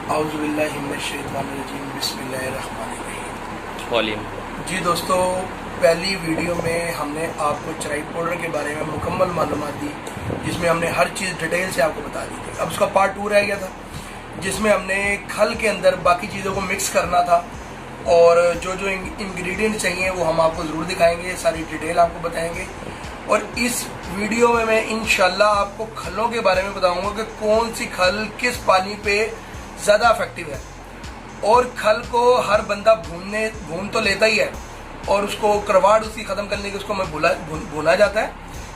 औज़ुबिल्लाहिमिनश्शैतानिर्रजीम बिस्मिल्लाहिर्रहमानिर्रहीम। वॉल्यूम। जी दोस्तों, पहली वीडियो में हमने आपको चराई पाउडर के बारे में मुकम्मल मालूमात दी, जिसमें हमने हर चीज़ डिटेल से आपको बता दी थी। अब उसका पार्ट 2 रह गया था, जिसमें हमने खल के अंदर बाकी चीज़ों को मिक्स करना था और जो जो इंग्रेडिएंट चाहिए वो हम आपको ज़रूर दिखाएंगे, सारी डिटेल आपको बताएंगे। और इस वीडियो में मैं इंशाल्लाह आपको खलों के बारे में बताऊंगा कि कौन सी खल किस पानी पे ज़्यादा इफेक्टिव है। और खल को हर बंदा भून तो लेता ही है और उसको करवाड़ उसकी ख़त्म करने की उसको भूना जाता है,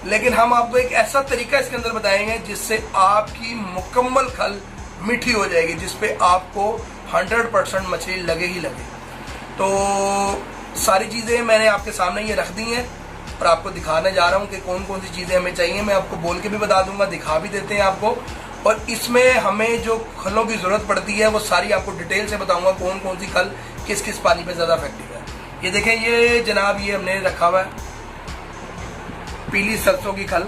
लेकिन हम आपको एक ऐसा तरीका इसके अंदर बताएंगे जिससे आपकी मुकम्मल खल मीठी हो जाएगी, जिसपे आपको 100% मछली लगे ही लगे। तो सारी चीज़ें मैंने आपके सामने ये रख दी हैं और आपको दिखाने जा रहा हूँ कि कौन कौन सी चीज़ें हमें चाहिए। मैं आपको बोल के भी बता दूंगा, दिखा भी देते हैं आपको। और इसमें हमें जो खलों की ज़रूरत पड़ती है वो सारी आपको डिटेल से बताऊंगा, कौन कौन सी खल किस किस पानी पे ज़्यादा इफेक्टिव है। ये देखें, ये जनाब ये हमने रखा हुआ है पीली सरसों की खल,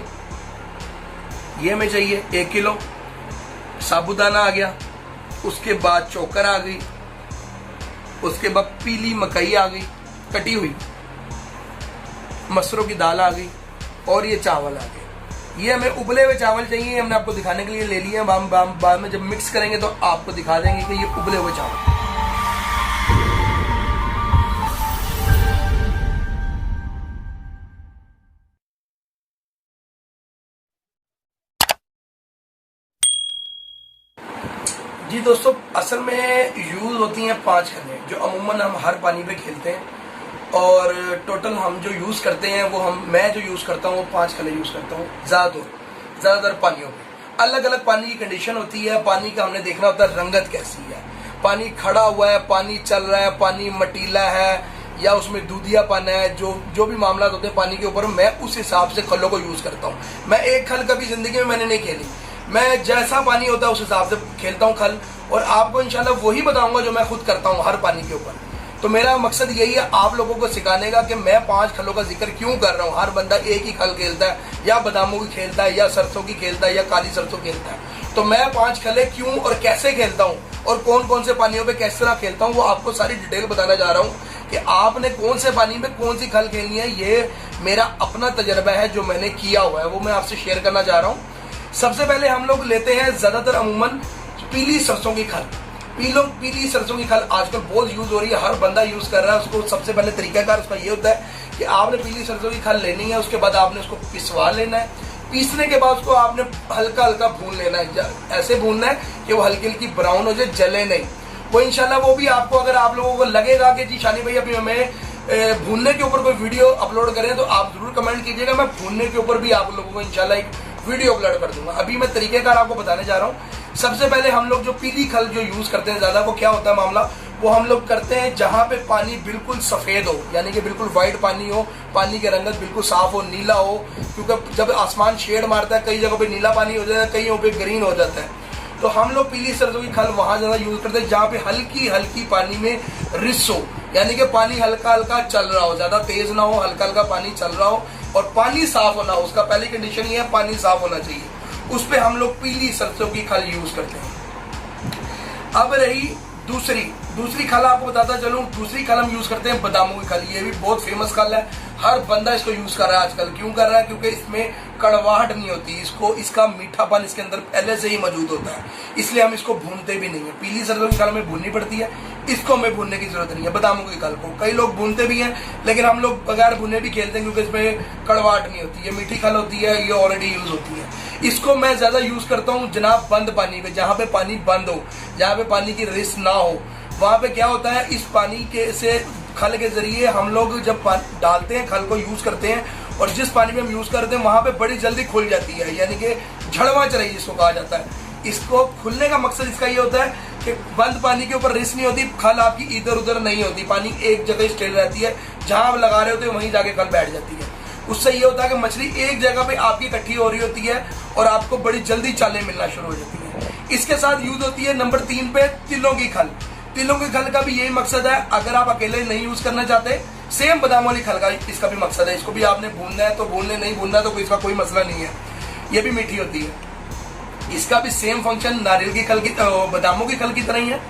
ये हमें चाहिए 1 किलो। साबुदाना आ गया, उसके बाद चोकर आ गई, उसके बाद पीली मकई आ गई कटी हुई, मसरों की दाल आ गई और ये चावल आ गए। ये हमें उबले हुए चावल चाहिए, हमने आपको दिखाने के लिए ले लिए हैं। बाद में जब मिक्स करेंगे तो आपको दिखा देंगे कि ये उबले हुए चावल। जी दोस्तों, असल में यूज होती हैं 5 खलें जो अमूमन हम हर पानी पे खेलते हैं। और टोटल हम जो यूज करते हैं वो मैं जो यूज करता हूँ वो 5 खलें यूज करता हूँ ज्यादातर पानियों पे। अलग अलग पानी की कंडीशन होती है, पानी का हमने देखना होता है रंगत कैसी है, पानी खड़ा हुआ है, पानी चल रहा है, पानी मटीला है या उसमें दूधिया पाना है, जो भी मामला होते हैं पानी के ऊपर, मैं उस हिसाब से खलों को यूज करता हूँ। मैं एक खल कभी जिंदगी में मैंने नहीं खेली, मैं जैसा पानी होता है उस हिसाब से खेलता हूँ खल। और आपको इंशाल्लाह वही बताऊंगा जो मैं खुद करता हूँ हर पानी के ऊपर। तो मेरा मकसद यही है आप लोगों को सिखाने का कि मैं 5 खलों का जिक्र क्यों कर रहा हूँ। हर बंदा एक ही खल खेलता है, या बादामों की खेलता है, या सरसों की खेलता है, या काली सरसों खेलता है। तो मैं 5 खलें क्यों और कैसे खेलता हूँ और कौन कौन से पानियों पे किस तरह खेलता हूँ वो आपको सारी डिटेल बताना जा रहा हूँ कि आपने कौन से पानी में कौन सी खल खेलनी है। ये मेरा अपना तजर्बा है जो मैंने किया हुआ है, वो मैं आपसे शेयर करना चाह रहा हूँ। सबसे पहले हम लोग लेते हैं ज्यादातर अमूमन पीली सरसों की खल। पीली सरसों की खल आजकल बहुत यूज हो रही है, हर बंदा यूज कर रहा है उसको। सबसे पहले तरीकाकार उसका ये होता है कि आपने पीली सरसों की खल लेनी है, उसके बाद आपने उसको पिसवा लेना है। पीसने के बाद उसको आपने हल्का हल्का भून लेना है, ऐसे भूनना है कि वो हल्की हल्की ब्राउन हो जाए, जले नहीं। वो इंशाल्लाह वो भी आपको, अगर आप लोगों को लगेगा कि जी शानी भाई अभी हमें भूनने के ऊपर कोई वीडियो अपलोड करें तो आप जरूर कमेंट कीजिएगा, मैं भूनने के ऊपर भी आप लोगों को इंशाल्लाह एक वीडियो अपलोड कर दूंगा। अभी मैं तरीकेकार आपको बताने जा रहा हूँ। सबसे पहले हम लोग जो पीली खल जो यूज करते हैं ज्यादा, वो क्या होता है मामला, वो हम लोग करते हैं जहां पे पानी बिल्कुल सफेद हो, यानी कि बिल्कुल व्हाइट पानी हो, पानी की रंगत बिल्कुल साफ हो, नीला हो। क्योंकि जब आसमान शेड मारता है कई जगहों पे नीला पानी हो जाता है, कई जगहों पे ग्रीन हो जाता है। तो हम लोग पीली सरसों की खल वहां ज्यादा यूज करते हैं जहाँ पे हल्की हल्की पानी में रिस हो, यानी कि पानी हल्का हल्का चल रहा हो, ज्यादा तेज ना हो, हल्का हल्का पानी चल रहा हो और पानी साफ होना हो। उसका पहली कंडीशन ये है पानी साफ होना चाहिए, उस पे हम लोग पीली सरसों की खल यूज करते हैं। अब रही दूसरी खल, आपको बताता चलूं, दूसरी खल हम यूज करते हैं बादामों की खल। ये भी बहुत फेमस खल है, हर बंदा इसको यूज कर रहा है आजकल। क्यों कर रहा है? क्योंकि इसमें कड़वाहट नहीं होती, इसका मीठापन इसके अंदर पहले से ही मौजूद होता है, इसलिए हम इसको भूनते भी नहीं है। पीली सरसों की खल हमें भूननी पड़ती है, इसको हमें भूनने की जरूरत नहीं है। बादामों की खल को कई लोग भूनते भी हैं, लेकिन हम लोग बगैर भुने भी खेलते हैं क्योंकि इसमें कड़वाहट नहीं होती। ये मीठी खल होती है, ये ऑलरेडी यूज होती है। इसको मैं ज्यादा यूज करता हूँ जनाब बंद पानी पे, जहाँ पे पानी बंद हो, जहाँ पे पानी की रिस ना हो। वहां पे क्या होता है, इस पानी के से खल के जरिए हम लोग जब डालते हैं, खल को यूज करते हैं और जिस पानी में हम यूज करते हैं वहां पे बड़ी जल्दी खुल जाती है, यानी कि झड़वा चढ़ाई जिसको कहा जाता है। इसको खुलने का मकसद इसका ये होता है कि बंद पानी के ऊपर रिस नहीं होती, खल आपकी इधर उधर नहीं होती, पानी एक जगह स्टेल रहती है, जहां आप लगा रहे होते हैं वहीं जाके खल बैठ जाती है। उससे ये होता है कि मछली एक जगह पे आपकी इकट्ठी हो रही होती है और आपको बड़ी जल्दी चालें मिलना शुरू हो जाती है। इसके साथ यूज होती है नंबर 3 पे तिलों की खल। तिलों की खल का भी यही मकसद है, अगर आप अकेले नहीं यूज करना चाहते, सेम बादाम वाली खल का इसका भी मकसद है। इसको भी आपने भूनना है तो भूनने, नहीं भूनना तो इसका कोई मसला नहीं है। ये भी मीठी होती है। इसका भी सेम फंक्शन नारियल की खल की बादामों की खल की तरह ही है।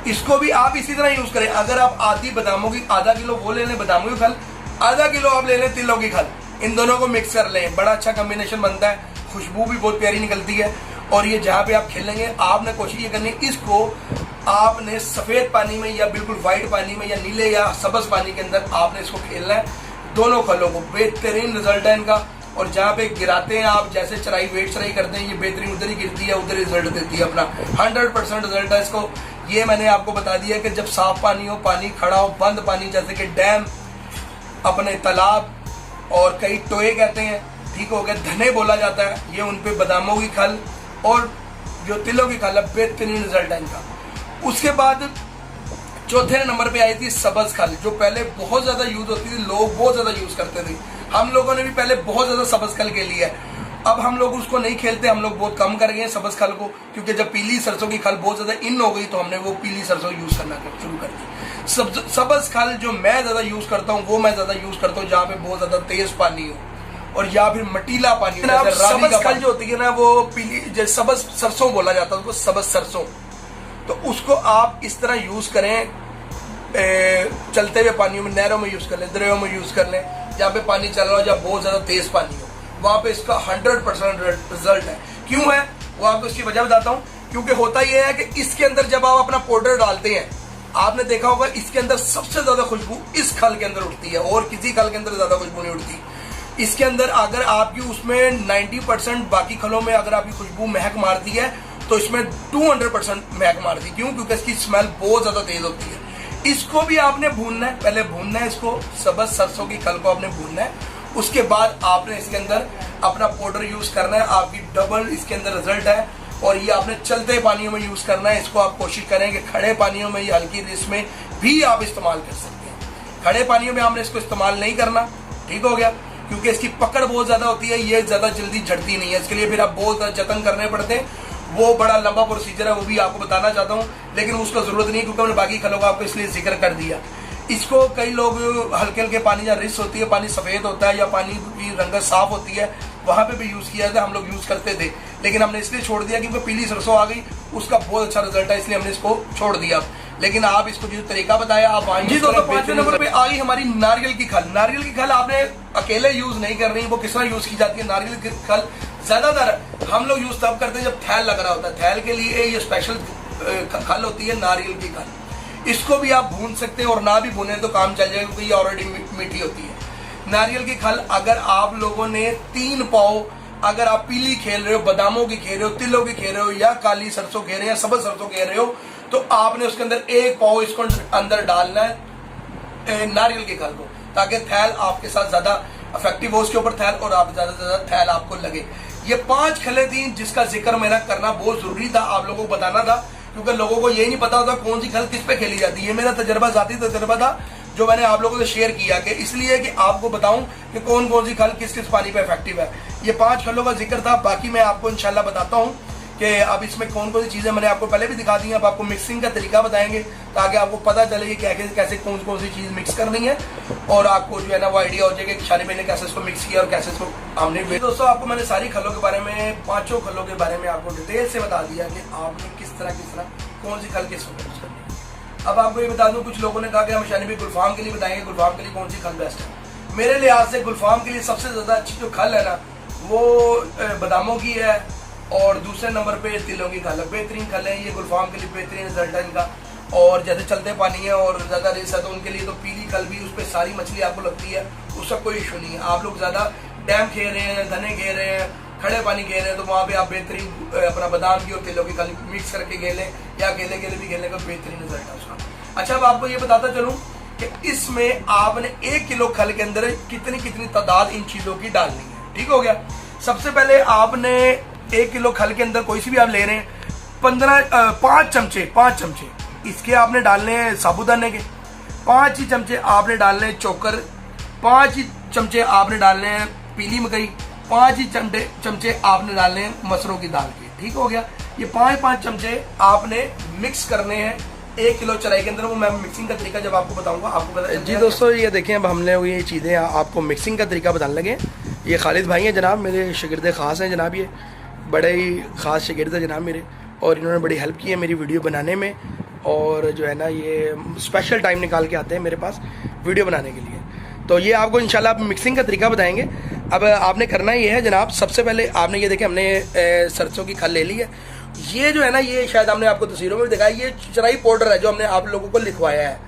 इसको भी आप इसी तरह यूज करें। अगर आप आधी बादामों की आधा किलो वो ले लें बादामों की खल, आधा किलो आप ले लें तिलों की खल, इन दोनों को मिक्स कर लें, बड़ा अच्छा कॉम्बिनेशन बनता है, खुशबू भी बहुत प्यारी निकलती है। और ये जहाँ पे आप खेलेंगे आपने कोशिश ये करनी है, इसको आपने सफेद पानी में या बिल्कुल व्हाइट पानी में या नीले या सब्ज पानी के अंदर आपने इसको खेलना है, दोनों खलों को। बेहतरीन रिजल्ट है इनका। और जहाँ पे गिराते हैं आप, जैसे चराई वेट चराई करते हैं, ये बेहतरीन उधर ही गिरती है, उधर रिजल्ट देती है अपना। 100% रिजल्ट है इसको। ये मैंने आपको बता दिया कि जब साफ पानी हो, पानी खड़ा हो, बंद पानी जैसे कि डैम, अपने तालाब और कई टोए कहते हैं, ठीक हो गया, धने बोला जाता है, ये उन पे बादामों की खल और जो तिलों की खल है, बेहतरीन रिजल्ट है इनका। उसके बाद चौथे नंबर पे आई थी सब्ज खल, जो पहले बहुत ज्यादा यूज होती थी, लोग बहुत ज्यादा यूज करते थे। हम लोगों ने भी पहले बहुत ज्यादा सब्ज खल के लिए है। अब हम लोग उसको नहीं खेलते, हम लोग बहुत कम कर गए हैं सब्ज खल को, क्योंकि जब पीली सरसों की खल बहुत ज्यादा इन हो गई तो हमने वो पीली सरसों यूज करना शुरू कर दी। सब्ज खल जो मैं ज्यादा यूज करता हूँ वो मैं ज्यादा यूज करता हूँ जहाँ पे बहुत ज्यादा तेज पानी हो और या फिर मटीला पानी हो। सब्ज खल जो होती है ना वो पीली, सब्ज सरसों बोला जाता है उसको, सब्ज सरसों। तो उसको आप इस तरह यूज करें, चलते हुए पानियों में, नहरों में यूज कर लें, दरियाओं में यूज कर लें, जहाँ पे पानी चल रहा हो, जहाँ बहुत ज्यादा तेज पानी हो, वहां पे इसका 100% रिजल्ट है। क्यों है वो आपको इसकी वजह बताता हूँ। क्योंकि होता यह है कि इसके अंदर जब आप अपना पाउडर डालते हैं, आपने देखा होगा इसके अंदर सबसे ज्यादा खुशबू इस खल के अंदर उठती है और किसी खल के अंदर ज्यादा खुशबू नहीं उठती। इसके अंदर अगर आपकी उसमें 90% बाकी खलों में अगर आपकी खुशबू महक मारती है तो इसमें 200% महक मारती है। क्यों? क्योंकि इसकी स्मेल बहुत ज्यादा तेज होती है। इसको भी आपने भूनना है, पहले भूनना है इसको, सब्ज सरसों की खल को आपने भूनना है। उसके बाद आपने इसके अंदर अपना पाउडर यूज करना है, आपकी डबल इसके अंदर रिजल्ट है। और ये आपने चलते पानियों में यूज करना है। इसको आप कोशिश करें कि खड़े पानियों में या हल्की रिस में भी आप इस्तेमाल कर सकते हैं। खड़े पानियों में आपने इसको इस्तेमाल नहीं करना, ठीक हो गया, क्योंकि इसकी पकड़ बहुत ज्यादा होती है, ये ज्यादा जल्दी झड़ती नहीं है। इसके लिए फिर आप बहुत जतन करने पड़ते हैं, वो बड़ा लंबा प्रोसीजर है, वो भी आपको बताना चाहता हूँ, लेकिन उसका जरूरत नहीं, क्योंकि मैंने बाकी खलों का आपको इसलिए जिक्र कर दिया। इसको कई लोग हल्के हल्के पानी, या रिस होती है, पानी सफेद होता है या पानी की रंगत साफ होती है, वहां पे भी यूज किया था, हम लोग यूज करते थे, लेकिन हमने इसलिए छोड़ दिया क्योंकि पीली सरसों आ गई, उसका बहुत अच्छा रिजल्ट है, इसलिए हमने इसको छोड़ दिया। लेकिन आप इसको जो तरीका बताया आप जी। दोस्तों 5वें नंबर पे आ गई हमारी नारियल की खल। नारियल की खल आपने अकेले यूज नहीं कर रही, वो किस तरह यूज की जाती है। नारियल की खल ज्यादातर हम लोग यूज तब करते हैं जब थैल लग रहा होता है। थैल के लिए ये स्पेशल खल होती है नारियल की खल। इसको भी आप भून सकते हैं और ना भी भूने तो काम चल जाएगा, क्योंकि ये ऑलरेडी मीठी होती है। नारियल की खल अगर आप लोगों ने 3 पाव, अगर आप पीली खेल रहे हो, बादामों की खेल रहे हो, तिलों की खेल रहे हो, या काली सरसों खेल रहे हो, या सब्ज सरसों खेल रहे हो, तो आपने उसके अंदर 1 पाव इसको अंदर डालना है नारियल की खल को, ताकि थैल आपके साथ ज्यादा इफेक्टिव हो उसके ऊपर थैल, और आप ज्यादा से ज्यादा थैल आपको लगे। ये 5 खलें थी जिसका जिक्र मेरा करना बहुत जरूरी था, आप लोगों को बताना था, क्योंकि लोगों को ये नहीं पता होता कौन सी खल किस पे खेली जाती है। ये मेरा तजर्बा, जाती तजर्बा था जो मैंने आप लोगों से शेयर किया, कि इसलिए कि आपको बताऊं कि कौन कौन सी खल किस किस पानी पे इफेक्टिव है। ये 5 खलों का जिक्र था। बाकी मैं आपको इंशाल्लाह बताता हूं कि अब इसमें कौन कौन सी चीजें मैंने आपको पहले भी दिखा दी हैं। अब आपको मिक्सिंग का तरीका बताएंगे, ताकि आपको पता चले कि कैसे कौन कौन सी चीज मिक्स करनी है, और आपको जो है ना वो आइडिया हो जाएगा कि शानी भाई ने कैसे इसको मिक्स किया और कैसे इसको हमने। दोस्तों आपको मैंने सारी खलों के बारे में, 5 खलों के बारे में आपको डिटेल से बता दिया कि आपने किस तरह कौन सी खल किस वक्त यूज करनी है। अब आपको ये बता दूं, कुछ लोगों ने कहा कि हम शानी भाई गुलफाम के लिए बताएंगे, गुलफाम के लिए कौन सी खल बेस्ट है। मेरे लिहाज से गुलफाम के लिए सबसे ज्यादा अच्छी जो खल है ना वो बादामों की है, और दूसरे नंबर पे तिलों की खल है। बेहतरीन खल है ये, गुलफाम के लिए बेहतरीन रिजल्ट है इनका। और जैसे चलते पानी है और ज्यादा रेस है तो उनके लिए तो पीली खल भी, उस पर सारी मछली आपको लगती है, उसका कोई इशू नहीं है। आप लोग ज्यादा डैम खेल रहे हैं, धने खेल रहे हैं, खड़े पानी खेल रहे हैं, तो वहाँ पे आप बेहतरीन अपना बादाम की और तिलों की खल मिक्स करके खेलें, या अकेले भी खेलने का बेहतरीन रिजल्ट है उसका। अच्छा, अब आपको ये बताता चलूँ कि इसमें आपने 1 किलो खल के अंदर कितनी तादाद इन चीजों की डालनी है, ठीक हो गया। सबसे पहले आपने 1 किलो खल के अंदर कोई सी भी आप ले रहे हैं, 5 चमचे इसके आपने डालने हैं साबुदाने के, 5 ही चमचे आपने डालने हैं चोकर, 5 ही चमचे आपने डालने हैं पीली मकई, 5 ही चमचे आपने डालने हैं मसरों की दाल के, ठीक हो गया। ये 5 चमचे आपने मिक्स करने हैं 1 किलो चराई के अंदर। वो मैं मिक्सिंग का तरीका जब आपको बताऊंगा आपको पता जी। दोस्तों ये देखें, अब हमने ये चीज़ें आपको मिक्सिंग का तरीका बताने लगे। ये खालिद भाई हैं जनाब, मेरे शागिर्द खास हैं जनाब। ये बड़े ही ख़ास शागिर्द है जनाब मेरे, और इन्होंने बड़ी हेल्प की है मेरी वीडियो बनाने में। और जो है ना ये स्पेशल टाइम निकाल के आते हैं मेरे पास वीडियो बनाने के लिए। तो ये आपको इंशाल्लाह आप मिक्सिंग का तरीका बताएंगे। अब आपने करना ये है जनाब, सबसे पहले आपने ये देखें हमने सरसों की खल ले ली है। ये जो है ना ये शायद हमने आपको तस्वीरों में भी दिखाया, ये चराई पाउडर है जो हमने आप लोगों को लिखवाया है।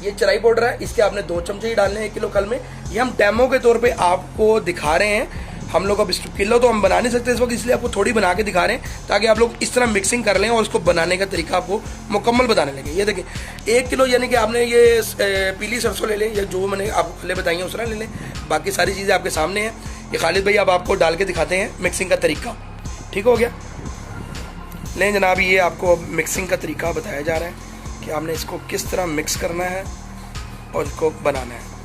ये चराई पाउडर है, इसके आपने 2 चमचे ही डालने हैं 1 किलो खल में। ये हम डेमो के तौर पे आपको दिखा रहे हैं। हम लोग अब किलो तो हम बना नहीं सकते इस वक्त, इसलिए आपको थोड़ी बना के दिखा रहे हैं ताकि आप लोग इस तरह मिक्सिंग कर लें और उसको बनाने का तरीका आपको मुकम्मल बताने लगे। ये देखिए 1 किलो यानी कि आपने ये पीली सरसों ले लें, या जो मैंने आपको खले बताई हैं उस तरह ले लें। बाकी सारी चीज़ें आपके सामने हैं। ये खालिद भाई अब आपको डाल के दिखाते हैं मिक्सिंग का तरीका। ठीक हो गया? लें जनाब, ये आपको अब मिक्सिंग का तरीका बताया जा रहा है कि आपने इसको किस तरह मिक्स करना है और इसको बनाना है।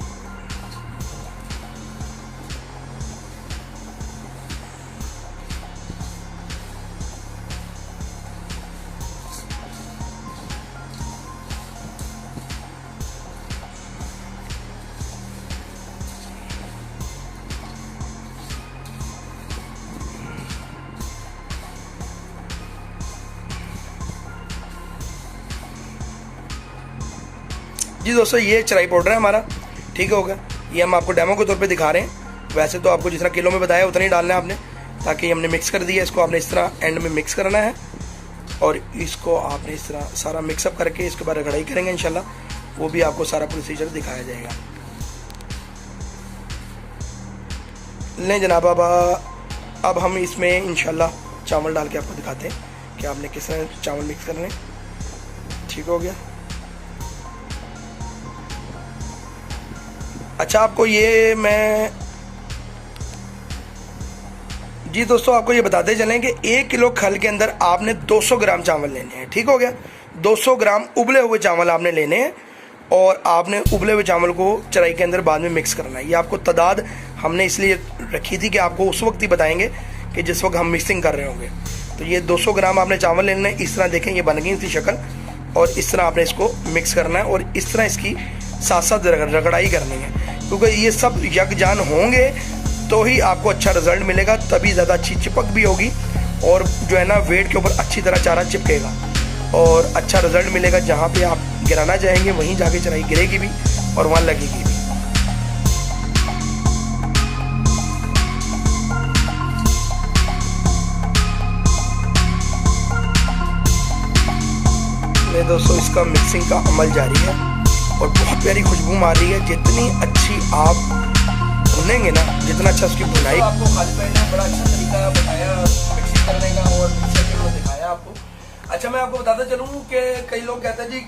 जी दोस्तों, ये चराई पाउडर है हमारा। ठीक हो गया? ये हम आपको डेमो के तौर पे दिखा रहे हैं। वैसे तो आपको जितना किलो में बताया उतना ही डालना है आपने, ताकि हमने मिक्स कर दिया। इसको आपने इस तरह एंड में मिक्स करना है और इसको आपने इस तरह सारा मिक्सअप करके इसके बाद रगड़ाई करेंगे इंशाल्लाह। वो भी आपको सारा प्रोसीजर दिखाया जाएगा। लें जनाब, अब हम इसमें इंशाल्लाह चावल डाल के आपको दिखाते हैं कि आपने किस तरह चावल मिक्स करने। ठीक हो गया? अच्छा, आपको ये मैं जी दोस्तों आपको ये बताते चलें कि 1 किलो खल के अंदर आपने 200 ग्राम चावल लेने हैं। ठीक हो गया? 200 ग्राम उबले हुए चावल आपने लेने हैं और आपने उबले हुए चावल को चराई के अंदर बाद में मिक्स करना है। ये आपको तादाद हमने इसलिए रखी थी कि आपको उस वक्त ही बताएंगे कि जिस वक्त हम मिक्सिंग कर रहे होंगे। तो ये 200 ग्राम आपने चावल लेने हैं। इस तरह देखें ये बन गई इसकी शक्ल, और इस तरह आपने इसको मिक्स करना है और इस तरह इसकी साथ साथ रगड़ाई करनी है, क्योंकि ये सब यकजान होंगे तो ही आपको अच्छा रिजल्ट मिलेगा। तभी ज़्यादा अच्छी चिपक भी होगी और जो है ना वेट के ऊपर अच्छी तरह चारा चिपकेगा और अच्छा रिजल्ट मिलेगा। जहाँ पे आप गिराना चाहेंगे वहीं जाके चराई गिरेगी भी और वहाँ लगेगी भी। ये दोस्तों इसका मिक्सिंग का अमल जारी है और बहुत प्यारी खुशबू मार रही है। जितनी अच्छी आप भुनेंगे ना, जितना अच्छा उसकी भुनाई। तो आपको खालिद भाई ने बड़ा अच्छा तरीका बताया मिक्सिंग करने का और मिक्सर के अंदर दिखाया आपको। अच्छा, मैं आपको बताता चलूँ कि कई लोग कहते हैं जी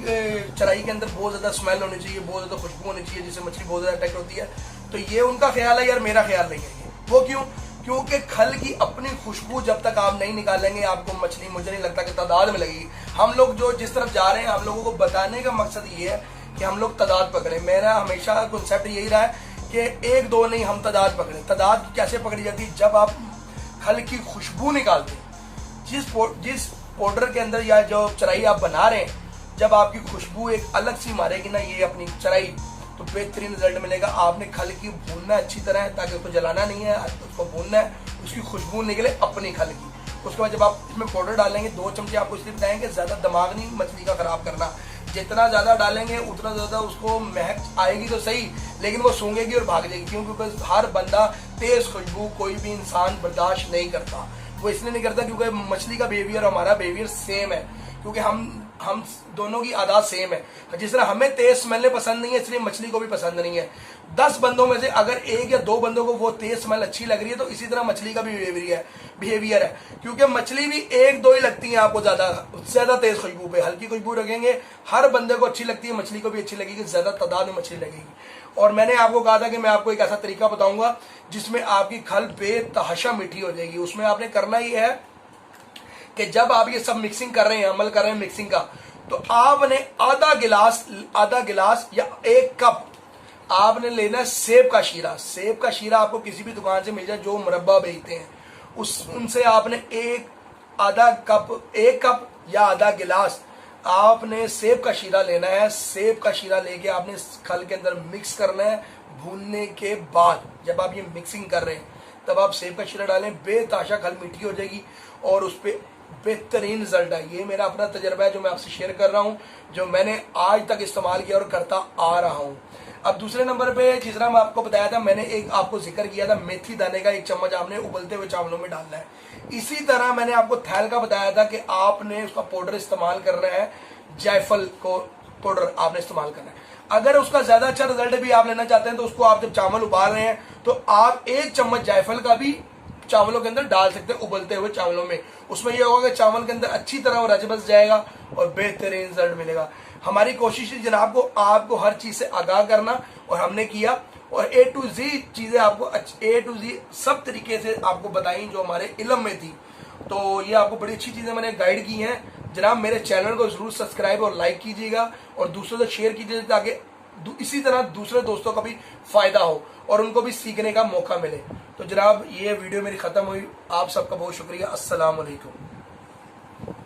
चराई के अंदर बहुत ज़्यादा स्मेल होनी चाहिए, बहुत ज़्यादा खुशबू होनी चाहिए, जिससे मछली बहुत ज़्यादा अट्रैक्ट होती है। तो ये उनका ख्याल है यार, मेरा ख्याल नहीं है। वो क्यों? क्योंकि खल की अपनी खुशबू जब तक आप नहीं निकालेंगे आपको मछली, मुझे नहीं लगता कि तादाद में लगेगी। हम लोग जो जिस तरफ जा रहे हैं, हम लोगों को बताने का मकसद ये है कि हम लोग तादाद पकड़े। मेरा हमेशा कॉन्सेप्ट यही रहा है कि 1-2 नहीं, हम तादाद पकड़े। तादाद कैसे पकड़ी जाती है? जब आप खल की खुशबू निकालते हैं, जिस पाउडर के अंदर या जो चराई आप बना रहे हैं, जब आपकी खुशबू एक अलग सी मारेगी ना ये अपनी चराई, तो बेहतरीन रिजल्ट मिलेगा। आपने खल की भूनना अच्छी तरह है, ताकि उसको जलाना नहीं है, उसको भूनना है, उसकी खुशबू निकले अपनी खल की। उसके बाद जब आप इसमें पाउडर डालेंगे, 2 चमचे आपको इसलिए बताएंगे ज़्यादा दिमाग नहीं मछली का खराब करना। जितना ज़्यादा डालेंगे उतना ज़्यादा उसको महक आएगी तो सही, लेकिन वो सूंघेगी और भाग जाएगी। क्यों? क्योंकि हर बंदा तेज़ खुशबू कोई भी इंसान बर्दाश्त नहीं करता। वो इसलिए नहीं करता क्योंकि मछली का बिहेवियर और हमारा बिहेवियर सेम है, क्योंकि हम दोनों की आदत सेम है। जिस तरह हमें तेज स्मेल पसंद नहीं है, इसलिए मछली को भी पसंद नहीं है। 10 बंदों में से अगर 1 या 2 बंदों को वो तेज स्मेल अच्छी लग रही है, तो इसी तरह मछली का भी बिहेवियर है। क्योंकि मछली भी 1-2 ही लगती है आपको ज्यादा तेज खुशबू पे। हल्की खुशबू रखेंगे, हर बंदे को अच्छी लगती है, मछली को भी अच्छी लगेगी, ज्यादा तादाद में मछली लगेगी। और मैंने आपको कहा था कि मैं आपको एक ऐसा तरीका बताऊंगा जिसमें आपकी खल बेतहाशा मीठी हो जाएगी। उसमें आपने करना ही है कि जब आप ये सब मिक्सिंग कर रहे हैं, अमल कर रहे हैं मिक्सिंग का, तो आपने आधा गिलास या 1 कप आपने लेना है सेब का शीरा। सेब का शीरा आपको किसी भी दुकान से मिल जाए जो मुरब्बा बेचते हैं, उनसे आपने 1 कप या आधा गिलास आपने सेब का शीरा लेना है। सेब का शीरा लेके आपने खल के अंदर मिक्स करना है। भूनने के बाद जब आप ये मिक्सिंग कर रहे हैं, तब आप सेब का शीरा डालें, बेतहाशा खल मीठी हो जाएगी और उस पर बेहतरीन रिजल्ट है। ये मेरा अपना तजर्बा है जो मैं आपसे शेयर कर रहा हूँ, जो मैंने आज तक इस्तेमाल किया और करता आ रहा हूँ। अब दूसरे नंबर पे जिस तरह मैं आपको बताया था, मैंने एक आपको जिक्र किया था मेथी दाने का 1 चम्मच आपने उबलते हुए चावलों में डालना है। इसी तरह मैंने आपको थैल का बताया था कि आपने उसका पाउडर इस्तेमाल करना है, जायफल को पाउडर आपने इस्तेमाल करना है। अगर उसका ज्यादा अच्छा रिजल्ट भी आप लेना चाहते हैं तो उसको आप जब चावल उबाल रहे हैं तो आप 1 चम्मच जायफल का भी चावलों के अंदर डाल सकते हैं, उबलते हुए चावलों में। उसमें यह होगा कि चावल के अंदर अच्छी तरह वो रच बस जाएगा और बेहतरीन रिजल्ट मिलेगा। हमारी कोशिश है जनाब को आपको हर चीज से आगाह करना, और हमने किया, और A to Z चीजें आपको A to Z सब तरीके से आपको बताई जो हमारे इल्म में थी। तो ये आपको बड़ी अच्छी चीजें मैंने गाइड की हैं। जनाब मेरे चैनल को जरूर सब्सक्राइब और लाइक कीजिएगा और दूसरों से शेयर कीजिए ताकि इसी तरह दूसरे दोस्तों का भी फायदा हो और उनको भी सीखने का मौका मिले। तो जनाब ये वीडियो मेरी खत्म हुई। आप सबका बहुत शुक्रिया। अस्सलाम वालेकुम।